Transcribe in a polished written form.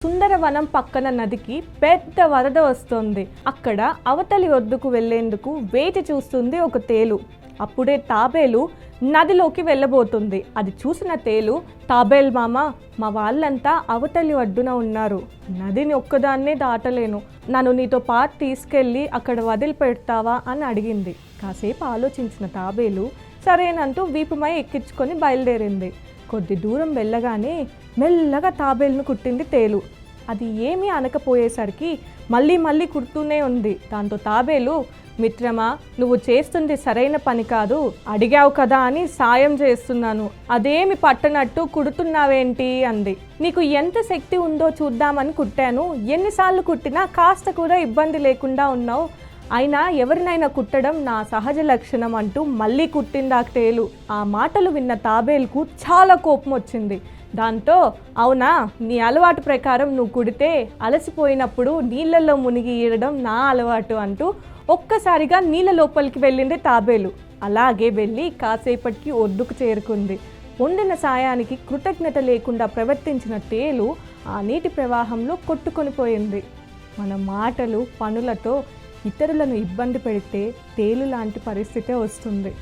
సుందరవనం పక్కన నదికి పెద్ద వరద వస్తుంది. అక్కడ అవతలి ఒడ్డుకు వెళ్లేందుకు వేచి చూస్తుంది ఒక తేలు. అప్పుడే తాబేలు నదిలోకి వెళ్ళబోతుంది. అది చూసిన తేలు, తాబేల్ మామ, మా వాళ్ళంతా అవతలి ఒడ్డున ఉన్నారు, నదిని ఒక్కదాన్నే దాటలేను, నన్ను నీతో పాటు తీసుకెళ్ళి అక్కడ వదిలిపెడతావా అని అడిగింది. కాసేపు ఆలోచించిన తాబేలు సరేనంటూ వీపుమై ఎక్కించుకొని బయలుదేరింది. కొద్ది దూరం వెళ్ళగానే మెల్లగా తాబేలును కుట్టింది తేలు. అది ఏమీ అనకపోయేసరికి మళ్ళీ కుడుతూనే ఉంది. దాంతో తాబేలు, మిత్రమా, నువ్వు చేస్తుంది సరైన పని కాదు, అడిగావు కదా అని సాయం చేస్తున్నాను, అదేమి పట్టనట్టు కుడుతున్నావేంటి అంది. నీకు ఎంత శక్తి ఉందో చూద్దామని కుట్టాను, ఎన్నిసార్లు కుట్టినా కాస్త కూడా ఇబ్బంది లేకుండా ఉన్నావు, అయినా ఎవరినైనా కుట్టడం నా సహజ లక్షణం అంటూ మళ్ళీ కుట్టిందా తేలు. ఆ మాటలు విన్న తాబేలుకు చాలా కోపం వచ్చింది. దాంతో, అవునా, నీ అలవాటు ప్రకారం నువ్వు కుడితే అలసిపోయినప్పుడు నీళ్ళల్లో మునిగి ఈడడం నా అలవాటు అంటూ ఒక్కసారిగా నీళ్ళ లోపలికి వెళ్ళింది తాబేలు. అలాగే వెళ్ళి కాసేపటికి ఒడ్డుకు చేరుకుంది. పొందిన సాయానికి కృతజ్ఞత లేకుండా ప్రవర్తించిన తేలు ఆ నీటి ప్రవాహంలో కొట్టుకొని పోయింది. మన మాటలు, పనులతో ఇతరులను ఇబ్బంది పెడితే తేలు లాంటి పరిస్థితే వస్తుంది.